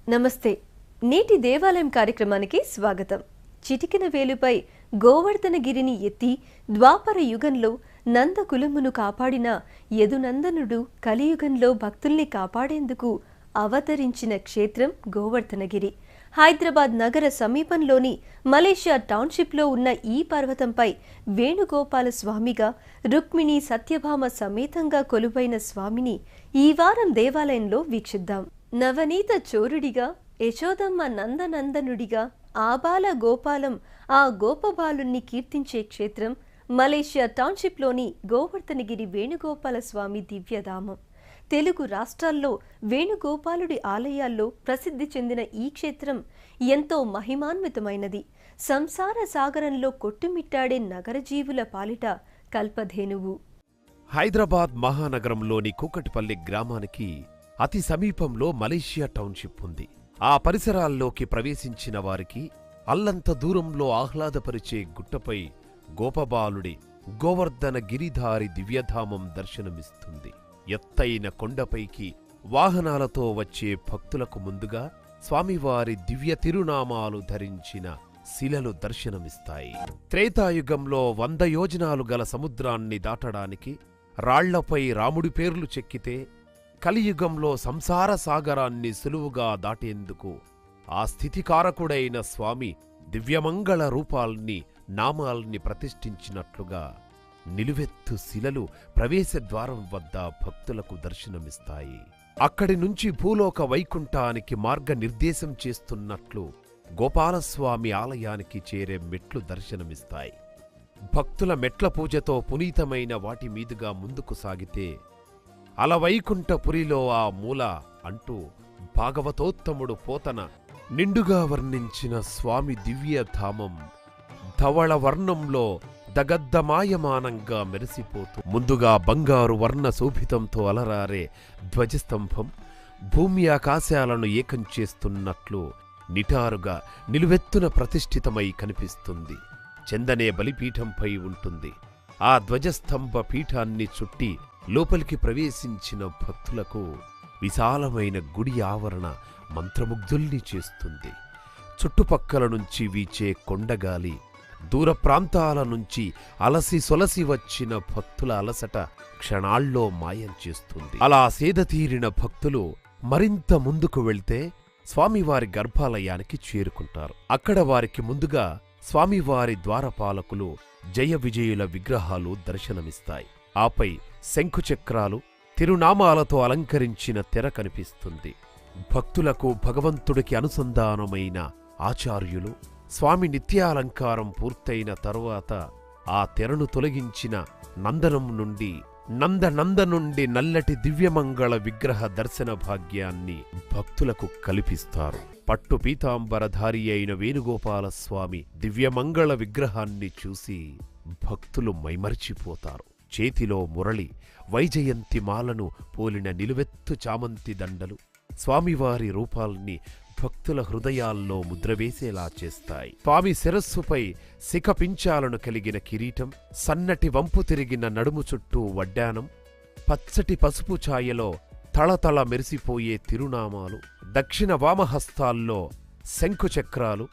నమస్తే. నేటి దేవాలయం కార్యక్రమానికి స్వాగతం. చిటికిన వేలుపై గోవర్ధనగిరిని ఎత్తి ద్వాపర యుగంలో నందకులమును కాపాడిన యదునందనుడు కలియుగంలో భక్తుల్ని కాపాడేందుకు అవతరించిన క్షేత్రం గోవర్ధనగిరి. హైదరాబాద్ నగర సమీపంలోని మలేషియా టౌన్షిప్లో ఉన్న ఈ పర్వతంపై వేణుగోపాల స్వామిగా రుక్మిణి సత్యభామ సమేతంగా కొలువైన స్వామిని ఈ వారం దేవాలయంలో వీక్షిద్దాం. నవనీత చోరుడిగా, యశోదమ్మ నందనందనుడిగా, ఆబాల గోపాలం ఆ గోపబాలుణ్ణి కీర్తించే క్షేత్రం మలేషియా టౌన్షిప్లోని గోవర్ధనగిరి వేణుగోపాల స్వామి దివ్యధామం. తెలుగు రాష్ట్రాల్లో వేణుగోపాలుడి ఆలయాల్లో ప్రసిద్ధి చెందిన ఈ క్షేత్రం ఎంతో మహిమాన్వితమైనది. సంసార సాగరంలో కొట్టుమిట్టాడే నగరజీవుల పాలిట కల్పధేనువు. హైదరాబాద్ మహానగరంలోని కూకటిపల్లి గ్రామానికి అతి సమీపంలో మలేషియా టౌన్షిప్ ఉంది. ఆ పరిసరాల్లోకి ప్రవేశించిన వారికి అల్లంత దూరంలో ఆహ్లాదపరిచే గుట్టపై గోపబాలుడి గోవర్ధన గిరిధారి దివ్యధామం దర్శనమిస్తుంది. ఎత్తైన కొండపైకి వాహనాలతో వచ్చే భక్తులకు ముందుగా స్వామివారి దివ్య తిరునామాలు ధరించిన శిలలు దర్శనమిస్తాయి. త్రేతాయుగంలో 100 యోజనాలు గల సముద్రాన్ని దాటడానికి రాళ్లపై రాముడి పేర్లు చెక్కితే, కలియుగంలో సంసార సాగరాన్ని సులువుగా దాటేందుకు ఆ స్థితికారకుడైన స్వామి దివ్యమంగళ రూపాల్ని నామాల్ని ప్రతిష్ఠించినట్లుగా నిలువెత్తు శిలలు ప్రవేశద్వారం వద్ద భక్తులకు దర్శనమిస్తాయి. అక్కడి నుంచి భూలోక వైకుంఠానికి మార్గనిర్దేశం చేస్తున్నట్లు గోపాలస్వామి ఆలయానికి చేరే మెట్లు దర్శనమిస్తాయి. భక్తుల మెట్ల పూజతో పునీతమైన వాటి మీదుగా ముందుకు సాగితే అలవైకుంఠపురిలో ఆ మూల అంటూ భాగవతోత్తముడు పోతన నిండుగా వర్ణించిన స్వామి దివ్యధామం ధవళ వర్ణంలో దగద్దమాయమానంగా మెరిసిపోతూ ముందుగా బంగారు వర్ణ శోభితంతో అలరారే ధ్వజస్తంభం భూమి ఆకాశాలను ఏకం చేస్తున్నట్లు నిటారుగా నిలువెత్తున ప్రతిష్ఠితమై కనిపిస్తుంది. చందనే బలిపీఠంపై ఉంటుంది. ఆ ధ్వజస్తంభ పీఠాన్ని చుట్టి లోపలికి ప్రవేశించిన భక్తులకు విశాలమైన గుడి ఆవరణ మంత్రముగ్ధుల్ని చేస్తుంది. చుట్టుపక్కల నుంచి వీచే కొండగాలి, దూర ప్రాంతాల నుంచి అలసి సొలసి వచ్చిన భక్తుల అలసట క్షణాల్లో మాయం చేస్తుంది. అలా సేదతీరిన భక్తులు మరింత ముందుకు వెళ్తే స్వామివారి గర్భాలయానికి చేరుకుంటారు. అక్కడ వారికి ముందుగా స్వామివారి ద్వారపాలకులు జయ విజయుల విగ్రహాలు దర్శనమిస్తాయి. ఆపై శంఖుచక్రాలు, తిరునామాలతో అలంకరించిన తెర కనిపిస్తుంది. భక్తులకు భగవంతుడికి అనుసంధానమైన ఆచార్యులు స్వామి నిత్యాలంకారం పూర్తయిన తరువాత ఆ తెరను తొలగించిన నందనం నుండి నల్లటి దివ్యమంగళ విగ్రహ దర్శన భాగ్యాన్ని భక్తులకు కల్పిస్తారు. పట్టు పీతాంబరధారి అయిన వేణుగోపాలస్వామి దివ్యమంగళ విగ్రహాన్ని చూసి భక్తులు మైమరిచిపోతారు. చేతిలో మురళి, వైజయంతి మాలను పోలిన నిలువెత్తు చామంతి దండలు స్వామివారి రూపాల్ని భక్తుల హృదయాల్లో ముద్రవేసేలా చేస్తాయి. స్వామి శిరస్సుపై శిఖపించాలను కలిగిన కిరీటం, సన్నటి వంపు తిరిగిన నడుము చుట్టూ వడ్డానం, పచ్చటి పసుపు ఛాయలో తళతళ మెరిసిపోయే తిరునామాలు, దక్షిణ వామహస్తాల్లో శంఖుచక్రాలు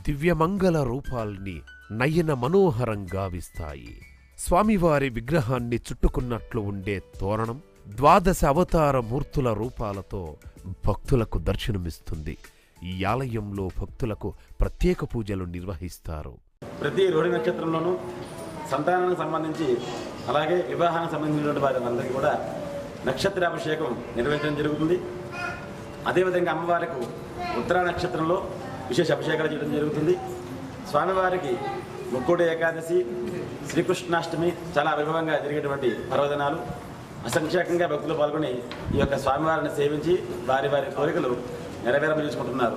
దివ్యమంగళ రూపాల్ని నయన మనోహరంగా విస్తాయి. స్వామివారి విగ్రహాన్ని చుట్టుకున్నట్లు ఉండే తోరణం 12 అవతార మూర్తుల రూపాలతో భక్తులకు దర్శనమిస్తుంది. ఈ ఆలయంలో భక్తులకు ప్రత్యేక పూజలు నిర్వహిస్తారు. ప్రతి రోహిణి నక్షత్రంలోనూ సంతానానికి సంబంధించి, అలాగే వివాహానికి సంబంధించినటువంటి వారందరికీ కూడా నక్షత్రాభిషేకం నిర్వహించడం జరుగుతుంది. అదేవిధంగా అమ్మవారికి ఉత్తరా నక్షత్రంలో విశేష అభిషేకాలు చేయడం జరుగుతుంది. స్వామివారికి ముక్కోటి ఏకాదశి, శ్రీకృష్ణాష్టమి చాలా వైభవంగా జరిగేటువంటి పర్వదినాలు. అసంఖ్యాకంగా భక్తులు పాల్గొని ఈ యొక్క స్వామివారిని సేవించి వారి వారి కోరికలు నెరవేరమేసుకుంటున్నారు.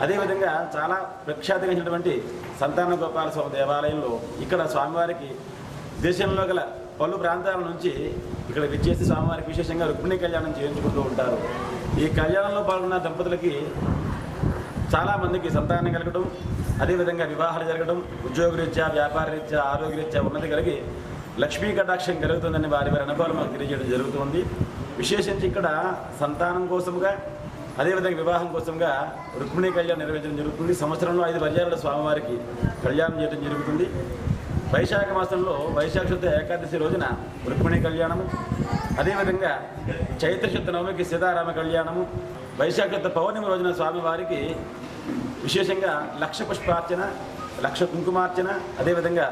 అదేవిధంగా చాలా ప్రఖ్యాతించినటువంటి సంతాన గోపాల స్వామి దేవాలయంలో ఇక్కడ స్వామివారికి దేశంలో గల పలు ప్రాంతాల నుంచి ఇక్కడ విచ్చేసి స్వామివారికి విశేషంగా రుక్మిణి కళ్యాణం చేయించుకుంటూ ఉంటారు. ఈ కళ్యాణంలో పాల్గొన్న దంపతులకి చాలామందికి సంతానం కలగడం, అదేవిధంగా వివాహాలు జరగడం, ఉద్యోగరీత్యా, వ్యాపారరీత్యా, ఆరోగ్యరీత్యా ఉన్నతి కలిగి లక్ష్మీ కటాక్షం కలుగుతుందని వారి వారి అనుభవాలు మాకు తెలియజేయడం జరుగుతుంది. విశేషించి ఇక్కడ సంతానం కోసముగా అదేవిధంగా వివాహం కోసంగా రుక్మిణీ కళ్యాణం నిర్వహించడం జరుగుతుంది. సంవత్సరంలో 5 పర్యాయాలు స్వామివారికి కళ్యాణం చేయడం జరుగుతుంది. వైశాఖ మాసంలో వైశాఖ శుద్ధ ఏకాదశి రోజున రుక్మిణీ కళ్యాణము, అదేవిధంగా చైత్ర శుద్ధ నవమికి సీతారామ కళ్యాణము, వైశాఖ శుద్ధ పౌర్ణమి రోజున స్వామివారికి విశేషంగా 1,00,000 పుష్పార్చన, 1,00,000 కుంకుమార్చన, అదేవిధంగా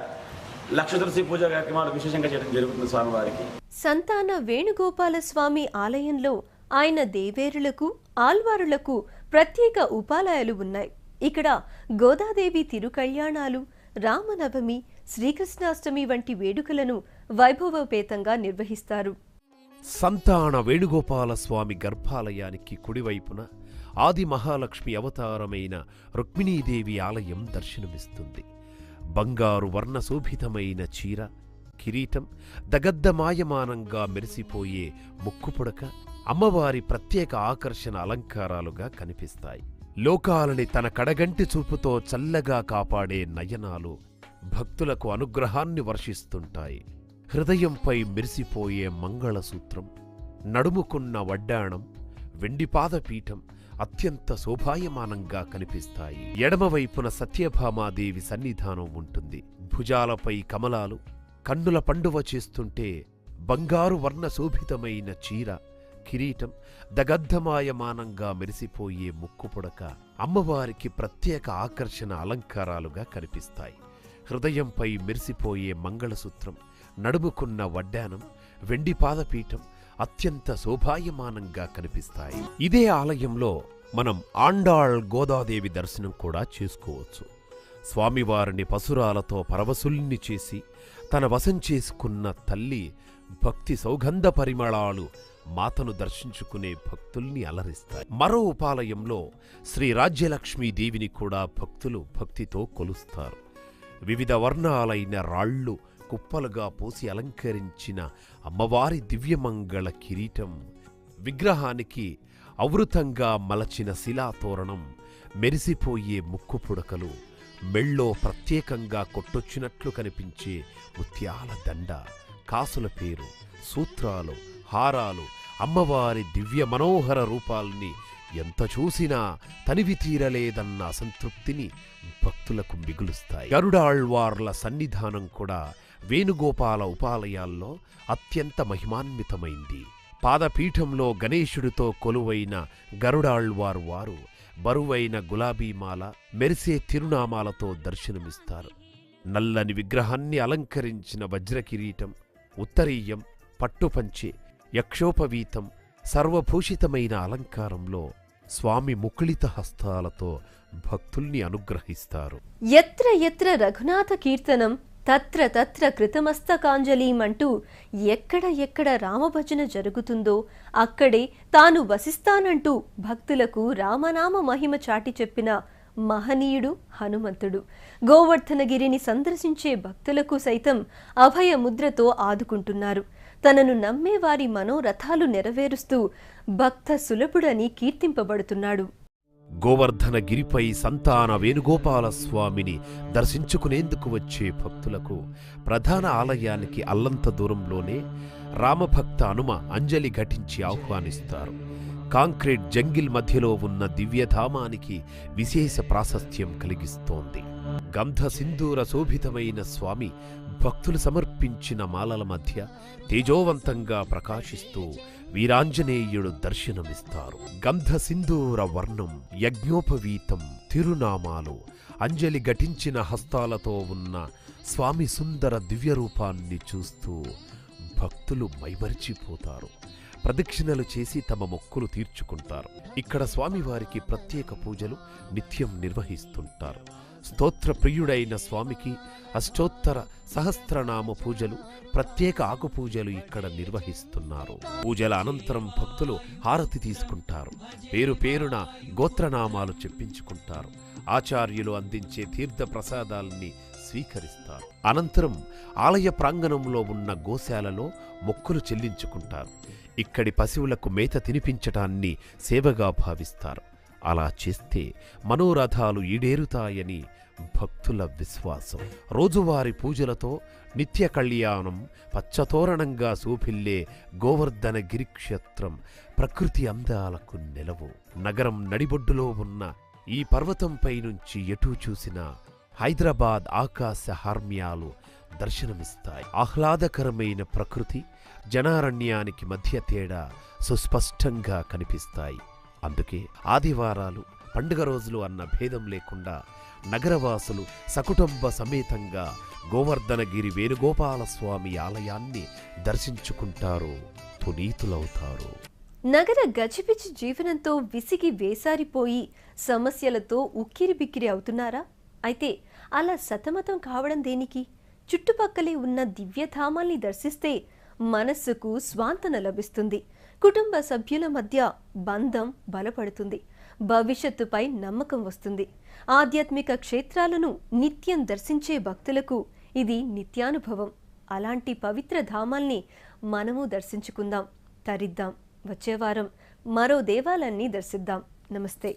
1,00,000 తులసి పూజా కార్యక్రమాలు విశేషంగా చేయడం జరుగుతుంది స్వామివారికి. సంతాన వేణుగోపాల స్వామి ఆలయంలో ఆయన దేవేరులకు ఆల్వారులకు ప్రత్యేక ఉపాలయాలు ఉన్నాయి. ఇక్కడ గోదాదేవి తిరుకళ్యాణాలు, రామనవమి, శ్రీకృష్ణాష్టమి వంటి వేడుకలను వైభవోపేతంగా నిర్వహిస్తారు. సంతాన వేణుగోపాల స్వామి గర్భాలయానికి కుడివైపున ఆది మహాలక్ష్మి అవతారమైన రుక్మిణీదేవి ఆలయం దర్శనమిస్తుంది. బంగారు వర్ణశోభితమైన చీర, కిరీటం, దగద్దమాయమానంగా మెరిసిపోయే ముక్కుపుడక అమ్మవారి ప్రత్యేక ఆకర్షణ అలంకారాలుగా కనిపిస్తాయి. లోకాలని తన కడగంటి చూపుతో చల్లగా కాపాడే నయనాలు భక్తులకు అనుగ్రహాన్ని వర్షిస్తుంటాయి. హృదయంపై మెరిసిపోయే మంగళసూత్రం, నడుముకున్న వడ్డాణం, వెండి పాదపీఠం అత్యంత శోభాయమానంగా కనిపిస్తాయి. ఎడమవైపున సత్యభామాదేవి సన్నిధానం ఉంటుంది. భుజాలపై కమలాలు కన్నుల పండువ చేస్తుంటే బంగారు వర్ణశోభితమైన చీర, కిరీటం, దగద్ధమాయమానంగా మెరిసిపోయే ముక్కుపుడక అమ్మవారికి ప్రత్యేక ఆకర్షణ అలంకారాలుగా కనిపిస్తాయి. హృదయంపై మెరిసిపోయే మంగళసూత్రం, నడుముకున్న వడ్డానం, వెండి పాదపీఠం అత్యంత శోభాయమానంగా కనిపిస్తాయి. ఇదే ఆలయంలో మనం ఆండాళ్ గోదాదేవి దర్శనం కూడా చేసుకోవచ్చు. స్వామివారిని పసురాలతో పరవశుల్ని చేసి తన వశం చేసుకున్న తల్లి భక్తి సౌగంధ పరిమళాలు మాతను దర్శించుకునే భక్తుల్ని అలరిస్తాయి. మరో ఉపాలయంలో శ్రీ రాజ్యలక్ష్మీదేవిని కూడా భక్తులు భక్తితో కొలుస్తారు. వివిధ వర్ణాలైన రాళ్ళు కుప్పలుగా పోసి అలంకరించిన అమ్మవారి దివ్యమంగళ కిరీటం, విగ్రహానికి అవృతంగా మలచిన శిలాతోరణం, మెరిసిపోయే ముక్కుపుడకలు, మెళ్ళో ప్రత్యేకంగా కొట్టొచ్చినట్లు కనిపించే ముత్యాల దండ, కాసుల పేరు, సూత్రాలు, హారాలు అమ్మవారి దివ్య మనోహర రూపాల్ని ఎంత చూసినా తనివి తీరలేదన్న అసంతృప్తిని భక్తులకు మిగులుస్తాయి. గరుడాళ్వార్ల సన్నిధానం కూడా వేణుగోపాల ఉపాలయాల్లో అత్యంత మహిమాన్వితమైంది. పాదపీఠంలో గణేశుడితో కొలువైన గరుడాళ్వారు వారు బరువైన గులాబీమాల, మెరిసే తిరునామాలతో దర్శనమిస్తారు. నల్లని విగ్రహాన్ని అలంకరించిన వజ్రకిరీటం, ఉత్తరీయం, పట్టుపంచె, యక్షోపవీతం, సర్వభూషితమైన అలంకారంలో స్వామి ముకుళిత హస్తాలతో భక్తుల్ని అనుగ్రహిస్తారు. ఎత్ర ఎత్ర రఘునాథ కీర్తనం తత్ర తత్ర కృతమస్తకాంజలిమంటూ ఎక్కడ ఎక్కడ రామభజన జరుగుతుందో అక్కడే తాను వసిస్తానంటూ భక్తులకు రామనామ మహిమ చాటి చెప్పిన మహనీయుడు హనుమంతుడు. గోవర్ధనగిరిని సందర్శించే భక్తులకు సైతం అభయ ముద్రతో ఆదుకుంటున్నారు. తనను నమ్మే వారి మనోరథాలు నెరవేరుస్తూ భక్త సులభుడని కీర్తింపబడుతున్నాడు. గోవర్ధనగిరిపై సంతాన వేణుగోపాల స్వామిని దర్శించుకునేందుకు వచ్చే భక్తులకు ప్రధాన ఆలయానికి అల్లంత దూరంలోనే రామభక్త హనుమ అంజలి ఘటించి ఆహ్వానిస్తారు. కాంక్రీట్ జంగిల్ మధ్యలో ఉన్న దివ్యధామానికి విశేష ప్రాశస్త్యం కలిగిస్తోంది. గంధ సింధూర శోభితమైన స్వామి భక్తులు సమర్పించిన మాలల మధ్య తేజోవంతంగా ప్రకాశిస్తూ వీరాంజనేయుడు దర్శనమిస్తారు. గంధ సింధూర వర్ణం, యజ్ఞోపవీతం, తిరునామాలు, అంజలి ఘటించిన హస్తాలతో ఉన్న స్వామి సుందర దివ్యరూపాన్ని చూస్తూ భక్తులు మైమరిచిపోతారు. ప్రదక్షిణలు చేసి తమ మొక్కులు తీర్చుకుంటారు. ఇక్కడ స్వామివారికి ప్రత్యేక పూజలు నిత్యం నిర్వహిస్తుంటారు. స్తోత్ర ప్రియుడైన స్వామికి అష్టోత్తర సహస్రనామ పూజలు, ప్రత్యేక ఆకు పూజలు ఇక్కడ నిర్వహిస్తున్నారు. పూజల అనంతరం భక్తులు హారతి తీసుకుంటారు. పేరు పేరున గోత్రనామాలు చెప్పించుకుంటారు. ఆచార్యులు అందించే తీర్థ ప్రసాదాల్ని స్వీకరిస్తారు. అనంతరం ఆలయ ప్రాంగణంలో ఉన్న గోశాలలో మొక్కులు చెల్లించుకుంటారు. ఇక్కడి పశువులకు మేత తినిపించటాన్ని సేవగా భావిస్తారు. అలా చేస్తే మనోరథాలు ఈడేరుతాయని భక్తుల విశ్వాసం. రోజువారి పూజలతో నిత్య కళ్యాణం పచ్చతోరణంగా శోభిల్లే గోవర్ధన గిరిక్షేత్రం ప్రకృతి అందాలకు నెలవు. నగరం నడిబొడ్డులో ఉన్న ఈ పర్వతంపై నుంచి ఎటూ చూసినా హైదరాబాద్ ఆకాశ హార్మ్యాలు దర్శనమిస్తాయి. ఆహ్లాదకరమైన ప్రకృతి జనారణ్యానికి మధ్య తేడా సుస్పష్టంగా కనిపిస్తాయి. అందుకే ఆదివారాలు పండుగ రోజులు అన్న భేదం లేకుండా నగరవాసులు సకుటుంబ సమేతంగా గోవర్ధనగిరి వేణుగోపాలస్వామి ఆలయాన్ని దర్శించుకుంటారు, పునీతులవుతారు. నగర గజిబిజి జీవనంతో విసిగి వేసారిపోయి సమస్యలతో ఉక్కిరిబిక్కిరి అవుతున్నారా? అయితే అలా సతమతం కావడం దేనికి? చుట్టుపక్కలే ఉన్న దివ్యధామాల్ని దర్శిస్తే మనస్సుకు స్వాంతన లభిస్తుంది, కుటుంబ సభ్యుల మధ్య బంధం బలపడుతుంది, భవిష్యత్తుపై నమ్మకం వస్తుంది. ఆధ్యాత్మిక క్షేత్రాలను నిత్యం దర్శించే భక్తులకు ఇది నిత్యానుభవం. అలాంటి పవిత్ర ధామాల్ని మనము దర్శించుకుందాం, తరిద్దాం. వచ్చే వారం మరో దేవాలయాన్ని దర్శిద్దాం. నమస్తే.